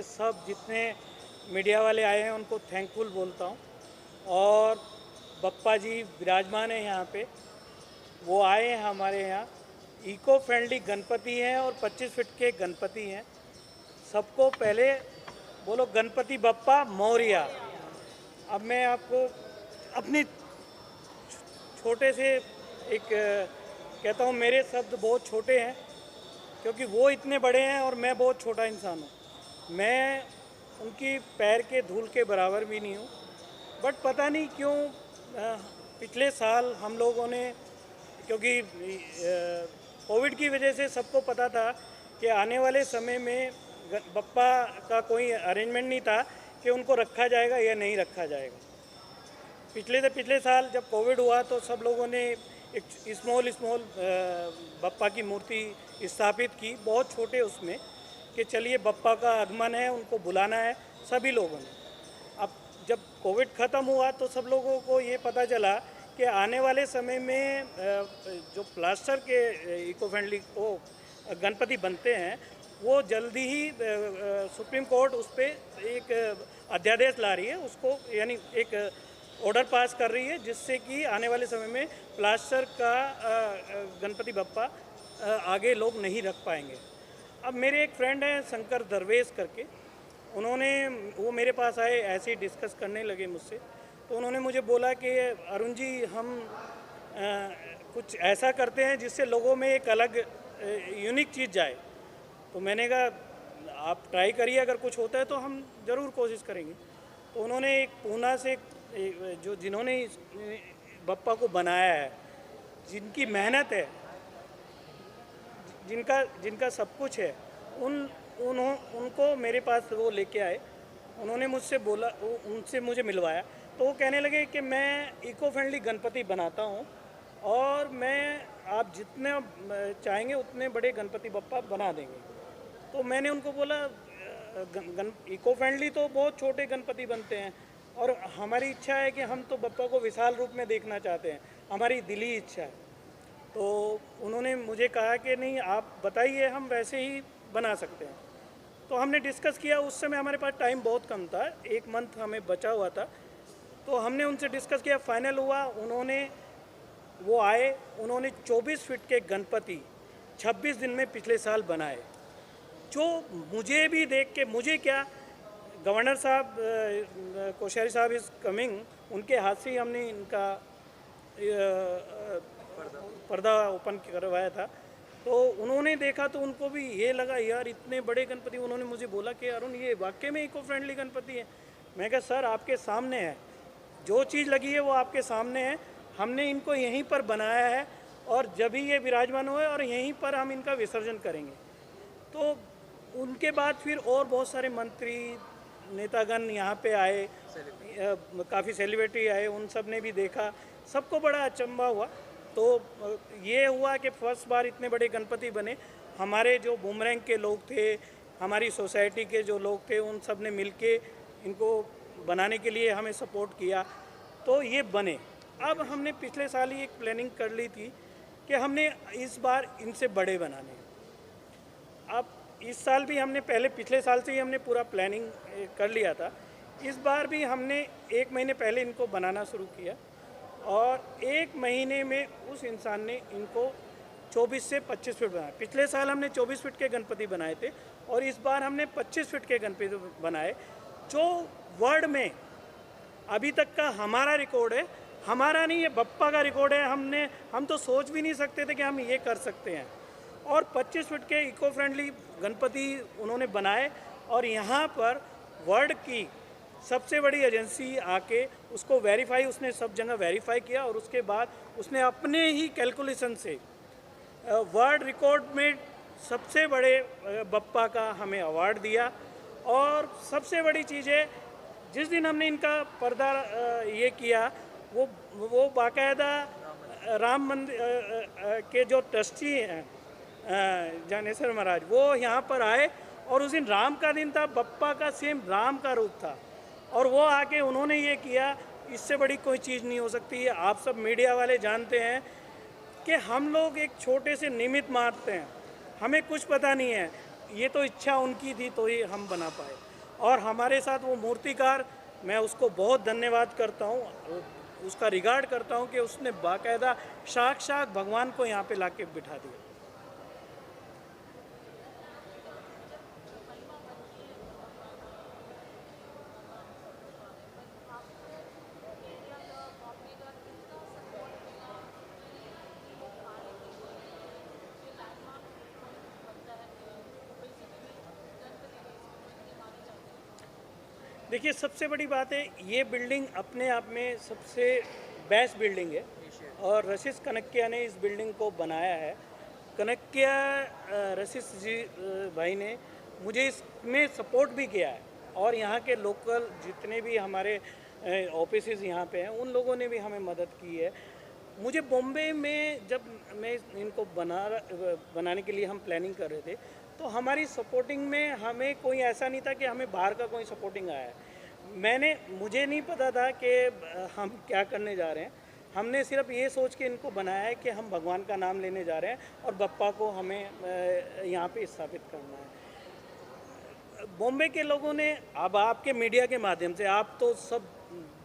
सब जितने मीडिया वाले आए हैं उनको थैंकफुल बोलता हूँ। और बप्पा जी विराजमान हैं यहाँ पे, वो आए हैं हमारे यहाँ। इको फ्रेंडली गणपति हैं और 25 फीट के गणपति हैं। सबको पहले बोलो गणपति बप्पा मोरिया। अब मैं आपको अपनी छोटे से एक कहता हूँ, मेरे शब्द बहुत छोटे हैं क्योंकि वो इतने बड़े हैं और मैं बहुत छोटा इंसान हूँ। मैं उनकी पैर के धूल के बराबर भी नहीं हूँ। बट पता नहीं क्यों पिछले साल हम लोगों ने, क्योंकि कोविड की वजह से सबको पता था कि आने वाले समय में बप्पा का कोई अरेंजमेंट नहीं था कि उनको रखा जाएगा या नहीं रखा जाएगा। पिछले साल जब कोविड हुआ तो सब लोगों ने एक स्मॉल बप्पा की मूर्ति स्थापित की, बहुत छोटे उसमें, कि चलिए बप्पा का आगमन है, उनको बुलाना है सभी लोगों ने। अब जब कोविड ख़त्म हुआ तो सब लोगों को ये पता चला कि आने वाले समय में जो प्लास्टर के इको फ्रेंडली वो गणपति बनते हैं, वो जल्दी ही सुप्रीम कोर्ट उस पर एक अध्यादेश ला रही है, उसको यानी एक ऑर्डर पास कर रही है, जिससे कि आने वाले समय में प्लास्टर का गणपति बप्पा आगे लोग नहीं रख पाएंगे। अब मेरे एक फ्रेंड हैं शंकर दरवेश करके, वो मेरे पास आए, ऐसे ही डिस्कस करने लगे मुझसे। तो उन्होंने मुझे बोला कि अरुण जी, हम कुछ ऐसा करते हैं जिससे लोगों में एक अलग यूनिक चीज़ जाए। तो मैंने कहा आप ट्राई करिए, अगर कुछ होता है तो हम ज़रूर कोशिश करेंगे। तो उन्होंने एक पूना से जिन्होंने बप्पा को बनाया है, जिनकी मेहनत है, जिनका सब कुछ है, उनको मेरे पास वो लेके आए। उन्होंने मुझसे बोला, उनसे मुझे मिलवाया, तो वो कहने लगे कि मैं इको फ्रेंडली गणपति बनाता हूँ और आप जितने चाहेंगे उतने बड़े गणपति बप्पा बना देंगे। तो मैंने उनको बोला इको फ्रेंडली तो बहुत छोटे गणपति बनते हैं और हमारी इच्छा है कि हम तो बप्पा को विशाल रूप में देखना चाहते हैं, हमारी दिली इच्छा है। तो उन्होंने मुझे कहा कि नहीं, आप बताइए, हम वैसे ही बना सकते हैं। तो हमने डिस्कस किया। उस समय हमारे पास टाइम बहुत कम था, 1 मंथ हमें बचा हुआ था। तो हमने उनसे डिस्कस किया, फाइनल हुआ। वो आए, उन्होंने 24 फीट के गणपति 26 दिन में पिछले साल बनाए, जो मुझे भी देख के, मुझे क्या, गवर्नर साहब कोश्यारी साहब इज़ कमिंग, उनके हाथ से ही हमने इनका पर्दा ओपन करवाया था। तो उन्होंने देखा तो उनको भी ये लगा, यार इतने बड़े गणपति। उन्होंने मुझे बोला कि अरुण, ये वाकई में इको फ्रेंडली गणपति है। मैं कहा सर, आपके सामने है, जो चीज़ लगी है वो आपके सामने है। हमने इनको यहीं पर बनाया है और जब ही ये विराजमान हुए और यहीं पर हम इनका विसर्जन करेंगे। तो उनके बाद फिर और बहुत सारे मंत्री, नेतागण यहाँ पे आए, काफ़ी सेलिब्रिटी आए, उन सब ने भी देखा, सबको बड़ा अचंभा हुआ। तो ये हुआ कि फर्स्ट बार इतने बड़े गणपति बने। हमारे जो बुमरैंग के लोग थे, हमारी सोसाइटी के जो लोग थे, उन सब ने मिलके इनको बनाने के लिए हमें सपोर्ट किया, तो ये बने। अब हमने पिछले साल ही एक प्लानिंग कर ली थी कि हमने इस बार इनसे बड़े बनाने। अब इस साल भी हमने पिछले साल से ही हमने पूरा प्लानिंग कर लिया था। इस बार भी हमने 1 महीने पहले इनको बनाना शुरू किया और 1 महीने में उस इंसान ने इनको 24 से 25 फीट बनाया। पिछले साल हमने 24 फीट के गणपति बनाए थे और इस बार हमने 25 फीट के गणपति बनाए, जो वर्ल्ड में अभी तक का हमारा रिकॉर्ड है। हमारा नहीं, ये बप्पा का रिकॉर्ड है। हम तो सोच भी नहीं सकते थे कि हम ये कर सकते हैं। और 25 फीट के इको फ्रेंडली गणपति उन्होंने बनाए और यहाँ पर वर्ल्ड की सबसे बड़ी एजेंसी आके उसको वेरीफाई, उसने सब जगह वेरीफाई किया और उसके बाद उसने अपने ही कैलकुलेशन से वर्ल्ड रिकॉर्ड में सबसे बड़े बप्पा का हमें अवार्ड दिया। और सबसे बड़ी चीज़ है, जिस दिन हमने इनका पर्दा ये किया, वो बाकायदा राम मंदिर के जो ट्रस्टी हैं ज्ञानेश्वर महाराज, वो यहाँ पर आए और उस दिन राम का दिन था, बप्पा का सेम राम का रूप था और वो आके उन्होंने ये किया। इससे बड़ी कोई चीज़ नहीं हो सकती है। आप सब मीडिया वाले जानते हैं कि हम लोग एक छोटे से निमित्त मारते हैं, हमें कुछ पता नहीं है। ये तो इच्छा उनकी थी तो ये हम बना पाए। और हमारे साथ वो मूर्तिकार, मैं उसको बहुत धन्यवाद करता हूँ, उसका रिगार्ड करता हूँ कि उसने बाकायदा साक्षात भगवान को यहाँ पे लाके बिठा दिया। देखिए, सबसे बड़ी बात है, ये बिल्डिंग अपने आप में सबसे बेस्ट बिल्डिंग है और रशीस कनक्किया ने इस बिल्डिंग को बनाया है। कनक्किया रशीस जी भाई ने मुझे इसमें सपोर्ट भी किया है और यहाँ के लोकल जितने भी हमारे ऑफिसेस यहाँ पे हैं उन लोगों ने भी हमें मदद की है। मुझे बॉम्बे में जब मैं इनको बनाने के लिए हम प्लानिंग कर रहे थे तो हमारी सपोर्टिंग में हमें कोई ऐसा नहीं था कि हमें बाहर का कोई सपोर्टिंग आया है। मुझे नहीं पता था कि हम क्या करने जा रहे हैं। हमने सिर्फ ये सोच के इनको बनाया है कि हम भगवान का नाम लेने जा रहे हैं और बप्पा को हमें यहाँ पे स्थापित करना है। बॉम्बे के लोगों ने, अब आपके मीडिया के माध्यम से आप तो सब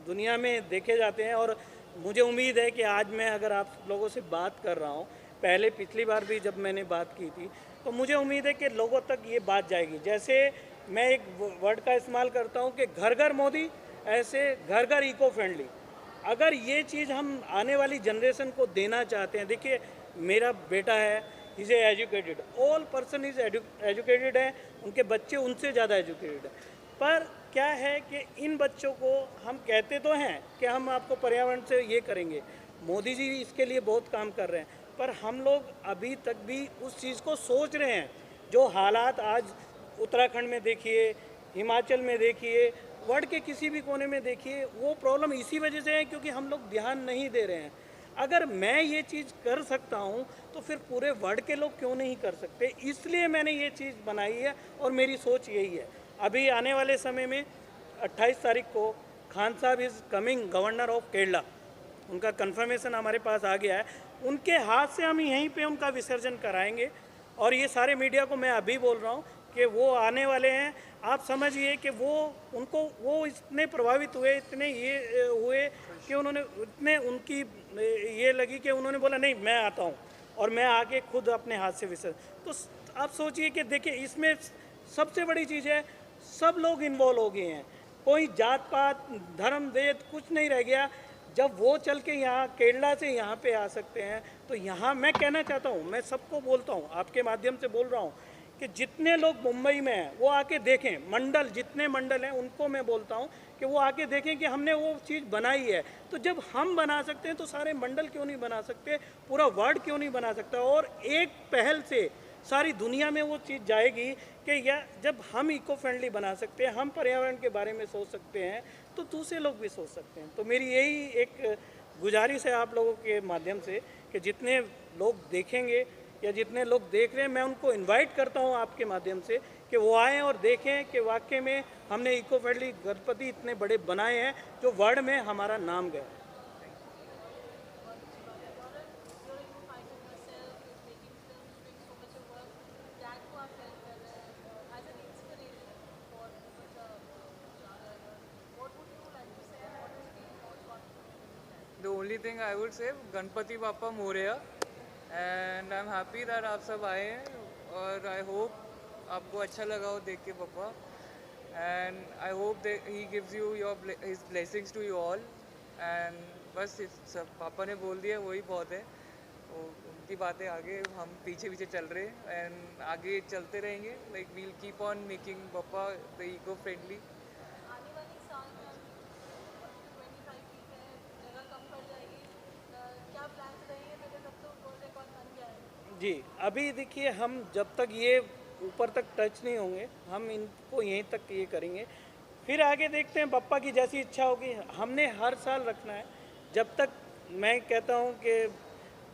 दुनिया में देखे जाते हैं और मुझे उम्मीद है कि आज मैं अगर आप लोगों से बात कर रहा हूँ, पहले पिछली बार भी जब मैंने बात की थी, तो मुझे उम्मीद है कि लोगों तक ये बात जाएगी। जैसे मैं एक वर्ड का इस्तेमाल करता हूँ कि घर घर मोदी, ऐसे घर घर इको फ्रेंडली। अगर ये चीज़ हम आने वाली जनरेशन को देना चाहते हैं, देखिए मेरा बेटा है, is educated, all person is educated है, उनके बच्चे उनसे ज़्यादा एजुकेटेड है। पर क्या है कि इन बच्चों को हम कहते तो हैं कि हम आपको पर्यावरण से ये करेंगे, मोदी जी इसके लिए बहुत काम कर रहे हैं, पर हम लोग अभी तक भी उस चीज़ को सोच रहे हैं। जो हालात आज उत्तराखंड में देखिए, हिमाचल में देखिए, वर्ल्ड के किसी भी कोने में देखिए, वो प्रॉब्लम इसी वजह से है क्योंकि हम लोग ध्यान नहीं दे रहे हैं। अगर मैं ये चीज़ कर सकता हूँ तो फिर पूरे वर्ल्ड के लोग क्यों नहीं कर सकते, इसलिए मैंने ये चीज़ बनाई है और मेरी सोच यही है। अभी आने वाले समय में 28 तारीख को खान साहब is coming governor of Kerala, उनका कंफर्मेशन हमारे पास आ गया है। उनके हाथ से हम यहीं पे उनका विसर्जन कराएंगे और ये सारे मीडिया को मैं अभी बोल रहा हूँ कि वो आने वाले हैं। आप समझिए कि वो इतने प्रभावित हुए, इतने ये हुए कि उन्होंने इतने उनकी ये लगी कि उन्होंने बोला नहीं मैं आता हूँ और मैं आके खुद अपने हाथ से विसर्जन। तो आप सोचिए कि देखिए इसमें सबसे बड़ी चीज़ है, सब लोग इन्वॉल्व हो गए हैं, कोई जात पात धर्म वेद कुछ नहीं रह गया। जब वो चल के यहाँ केरला से यहाँ पे आ सकते हैं तो यहाँ मैं कहना चाहता हूँ, मैं सबको बोलता हूँ, आपके माध्यम से बोल रहा हूँ कि जितने लोग मुंबई में हैं वो आके देखें, मंडल जितने मंडल हैं उनको मैं बोलता हूँ कि वो आके देखें कि हमने वो चीज़ बनाई है। तो जब हम बना सकते हैं तो सारे मंडल क्यों नहीं बना सकते, पूरा वर्ल्ड क्यों नहीं बना सकता। और एक पहल से सारी दुनिया में वो चीज़ जाएगी कि या जब हम इको फ्रेंडली बना सकते हैं, हम पर्यावरण के बारे में सोच सकते हैं, तो दूसरे लोग भी सोच सकते हैं। तो मेरी यही एक गुजारिश है आप लोगों के माध्यम से कि जितने लोग देखेंगे या जितने लोग देख रहे हैं, मैं उनको इनवाइट करता हूं आपके माध्यम से कि वो आएँ और देखें कि वाकई में हमने इको फ्रेंडली गणपति इतने बड़े बनाए हैं जो वर्ल्ड में हमारा नाम गया। The only thing I would say, Ganpati Bappa Morya, and I am happy that आप सब आए हैं और आई होप आपको अच्छा लगा हो देख के पापा, and I hope he gives you your his blessings to you all. And बस सब पापा ने बोल दिया वही बहुत है, वो उनकी बातें आगे हम पीछे पीछे चल रहे हैं एंड आगे चलते रहेंगे। Like we'll keep on making पापा द इको फ्रेंडली। जी, अभी देखिए हम जब तक ये ऊपर तक टच नहीं होंगे, हम इनको यहीं तक ये करेंगे, फिर आगे देखते हैं बप्पा की जैसी इच्छा होगी। हमने हर साल रखना है, जब तक मैं कहता हूँ कि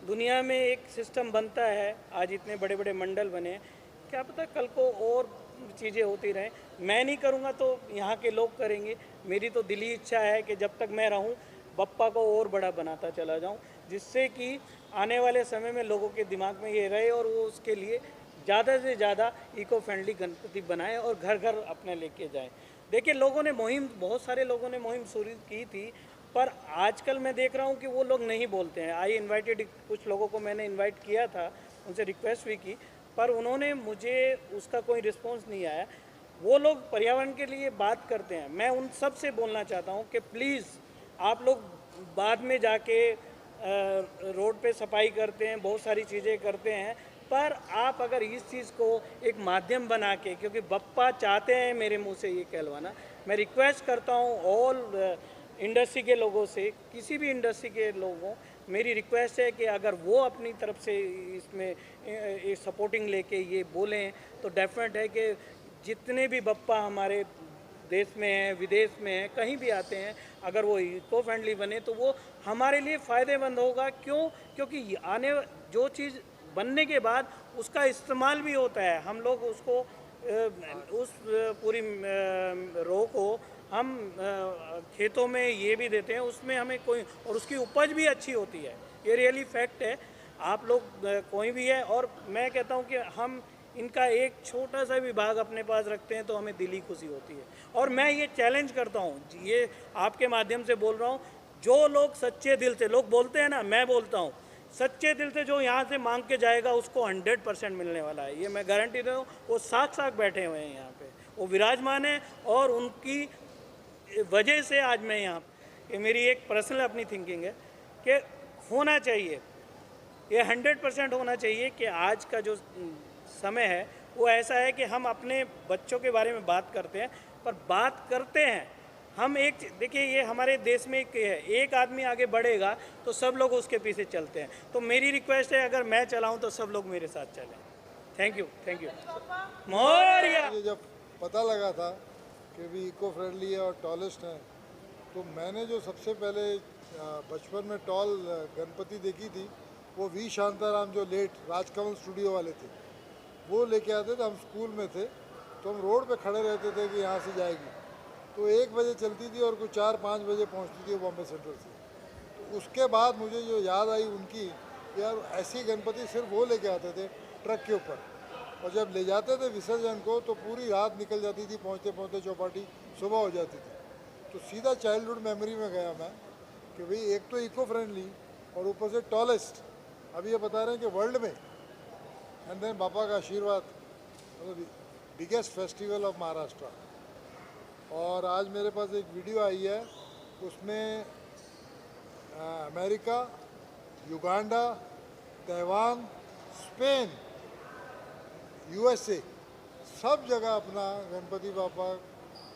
दुनिया में एक सिस्टम बनता है, आज इतने बड़े बड़े मंडल बने हैं, क्या पता कल को और चीज़ें होती रहें। मैं नहीं करूँगा तो यहाँ के लोग करेंगे। मेरी तो दिली इच्छा है कि जब तक मैं रहूँ बप्पा को और बड़ा बनाता चला जाऊँ, जिससे कि आने वाले समय में लोगों के दिमाग में ये रहे और वो उसके लिए ज़्यादा से ज़्यादा इको फ्रेंडली गणपति बनाएं और घर घर अपने लेके जाएं। देखिए, लोगों ने मुहिम, बहुत सारे लोगों ने मुहिम शुरू की थी, पर आजकल मैं देख रहा हूँ कि वो लोग नहीं बोलते हैं। आई इनवाइटेड, कुछ लोगों को मैंने इनवाइट किया था, उनसे रिक्वेस्ट भी की, पर उन्होंने मुझे उसका कोई रिस्पॉन्स नहीं आया। वो लोग पर्यावरण के लिए बात करते हैं। मैं उन सब से बोलना चाहता हूँ कि प्लीज़ आप लोग बाद में जाके रोड पे सफाई करते हैं, बहुत सारी चीज़ें करते हैं, पर आप अगर इस चीज़ को एक माध्यम बना के, क्योंकि बप्पा चाहते हैं मेरे मुंह से ये कहलवाना, मैं रिक्वेस्ट करता हूँ ऑल इंडस्ट्री के लोगों से, किसी भी इंडस्ट्री के लोगों, मेरी रिक्वेस्ट है कि अगर वो अपनी तरफ से इसमें सपोर्टिंग लेके ये बोलें तो डेफिनेट है कि जितने भी बप्पा हमारे देश में हैं, विदेश में हैं, कहीं भी आते हैं, अगर वो इको फ्रेंडली बने तो वो हमारे लिए फ़ायदेमंद होगा। क्यों? क्योंकि आने जो चीज़ बनने के बाद उसका इस्तेमाल भी होता है। हम लोग उसको उस पूरी रो को हम खेतों में ये भी देते हैं, उसमें हमें कोई, और उसकी उपज भी अच्छी होती है। ये रियली फैक्ट है। आप लोग कोई भी है, और मैं कहता हूँ कि हम इनका एक छोटा सा विभाग अपने पास रखते हैं तो हमें दिली खुशी होती है। और मैं ये चैलेंज करता हूँ, ये आपके माध्यम से बोल रहा हूँ, जो लोग सच्चे दिल से, लोग बोलते हैं ना, मैं बोलता हूँ सच्चे दिल से जो यहाँ से मांग के जाएगा उसको 100% मिलने वाला है। ये मैं गारंटी दे रहा हूँ। वो साथ बैठे हुए हैं यहाँ पे, वो विराजमान है, और उनकी वजह से आज मैं यहाँ, ये मेरी एक पर्सनल अपनी थिंकिंग है कि होना चाहिए, ये 100% होना चाहिए कि आज का जो समय है वो ऐसा है कि हम अपने बच्चों के बारे में बात करते हैं, पर बात करते हैं हम एक, देखिए ये हमारे देश में एक है, एक आदमी आगे बढ़ेगा तो सब लोग उसके पीछे चलते हैं। तो मेरी रिक्वेस्ट है, अगर मैं चलाऊं तो सब लोग मेरे साथ चलें। Thank you, thank you. मोरिया। मुझे जब पता लगा था कि भी इको फ्रेंडली है और टॉलेस्ट है, तो मैंने जो सबसे पहले बचपन में टॉल गणपति देखी थी वो वी शांताराम, जो लेट राजकमल स्टूडियो वाले थे, वो लेके आते थे। हम स्कूल में थे तो हम रोड पे खड़े रहते थे कि यहाँ से जाएगी, तो 1 बजे चलती थी और कुछ 4-5 बजे पहुँचती थी बॉम्बे सेंट्रल से। तो उसके बाद मुझे जो याद आई उनकी, यार ऐसी गणपति सिर्फ वो लेके आते थे ट्रक के ऊपर, और जब ले जाते थे विसर्जन को तो पूरी रात निकल जाती थी, पहुँचते पहुँचते चौपाटी सुबह हो जाती थी। तो सीधा चाइल्डहुड मेमोरी में गया मैं कि भाई एक तो इको फ्रेंडली और ऊपर से टॉलेस्ट, अभी ये बता रहे हैं कि वर्ल्ड में, एंड देन बाबा का आशीर्वाद, मतलब बिगेस्ट फेस्टिवल ऑफ महाराष्ट्र। और आज मेरे पास एक वीडियो आई है, उसमें America, Uganda, Taiwan, Spain, USA, सब जगह अपना गणपति बापा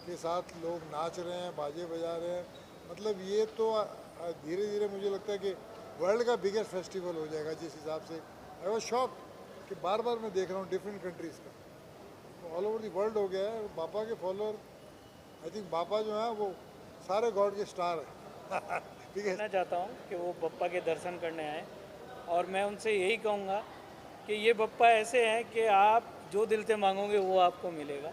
के साथ लोग नाच रहे हैं, बाजे बजा रहे हैं। मतलब ये तो धीरे धीरे मुझे लगता है कि वर्ल्ड का बिगेस्ट फेस्टिवल हो जाएगा जिस हिसाब से। आई वॉज शॉक कि बार बार मैं देख रहा हूँ डिफरेंट कंट्रीज़ का, तो ऑल ओवर दी वर्ल्ड हो गया है। बापा के फॉलोअर, आई थिंक बापा जो है वो सारे गॉड के स्टार है। ठीक है, कहना चाहता हूँ कि वो बप्पा के दर्शन करने आए, और मैं उनसे यही कहूँगा कि ये बप्पा ऐसे हैं कि आप जो दिल से मांगोगे वो आपको मिलेगा,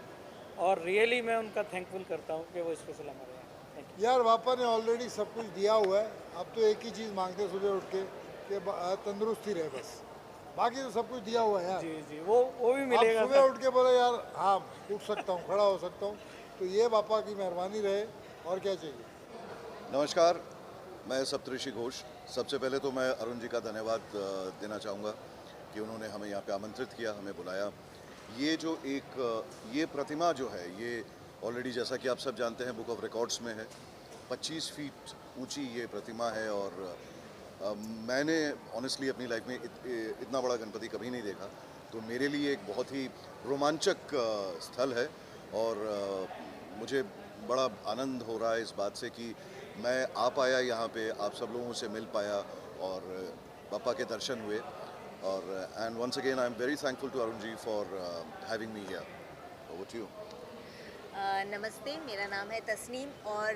और रियली मैं उनका थैंकफुल करता हूँ कि वो स्पेशल हमारे यहाँ। Thank you. यार बापा ने ऑलरेडी सब कुछ दिया हुआ है। अब तो एक ही चीज़ मांगते सुबह उठ के कि तंदुरुस्ती रहे, बस। बाकी तो सब कुछ दिया हुआ है यार। जी जी, वो भी आप मिलेगा सुबह सर। उठ के बोले यार हाँ उठ सकता हूँ, खड़ा हो सकता हूँ, तो ये बापा की मेहरबानी रहे, और क्या चाहिए। नमस्कार, मैं सप्तऋषि घोष। सबसे पहले तो मैं अरुण जी का धन्यवाद देना चाहूँगा कि उन्होंने हमें यहाँ पे आमंत्रित किया, हमें बुलाया। ये जो ये प्रतिमा जो है, ये ऑलरेडी जैसा कि आप सब जानते हैं बुक ऑफ रिकॉर्ड्स में है। 25 फीट ऊंची ये प्रतिमा है, और मैंने ऑनेस्टली अपनी लाइफ में इतना बड़ा गणपति कभी नहीं देखा, तो मेरे लिए एक बहुत ही रोमांचक स्थल है। और मुझे बड़ा आनंद हो रहा है इस बात से कि मैं आ पाया यहाँ पे, आप सब लोगों से मिल पाया, और पापा के दर्शन हुए। और and once again I am very thankful to Arun ji for having me here. Over to you. नमस्ते, मेरा नाम है तस्नीम, और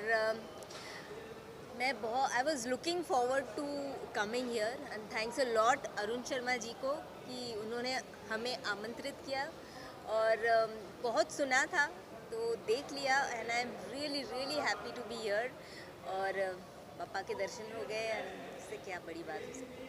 I was looking forward to coming here, and thanks a lot Arun Sharma ji को कि उन्होंने हमें आमंत्रित किया, और बहुत सुना था तो देख लिया, and I am really really happy to be here. और पापा के दर्शन हो गए, इससे क्या बड़ी बात हो सकती है।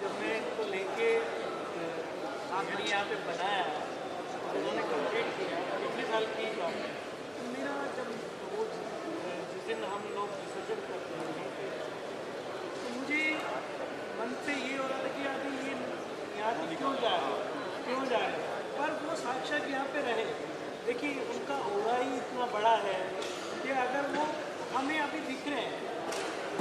जब मैं इनको लेके मैंने यहाँ पे बनाया, उन्होंने कंप्लीट किया, कितने साल की बात है। तो मेरा जब वो जिस दिन हम लोग विसर्जन करते हैं तो मुझे मन से ये हो रहा था कि अभी ये यहाँ से क्यों जा रहे हैं, पर वो साक्षात यहाँ पे रहे। देखिए उनका ओरा ही इतना बड़ा है कि अगर वो हमें अभी दिख रहे हैं,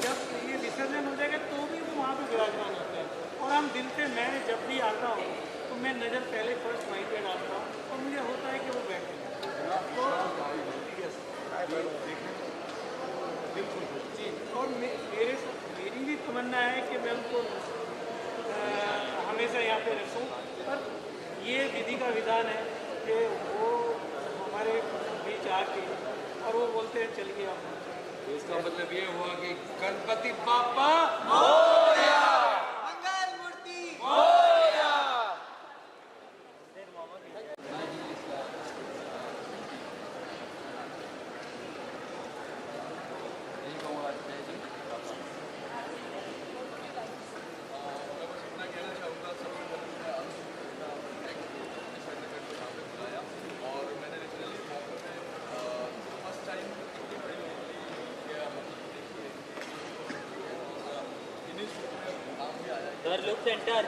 जब ये विसर्जन हो जाएगा तो भी वो वहाँ पे विराजमान होते हैं। और हम दिल से, मैं जब भी आता हूँ तो मैं नज़र पहले फर्स्ट वहीं पे डालता हूँ और मुझे होता है कि वो बैठे तो जी। और मेरी भी तमन्ना है कि मैं उनको हमेशा यहाँ पे रखूँ, पर ये विधि का विधान है कि वो हमारे बीच आके और वो बोलते हैं चलिए आप। तो इसका मतलब ये हुआ कि गणपति बापा मंगल मूर्ति घर लोग सेंटर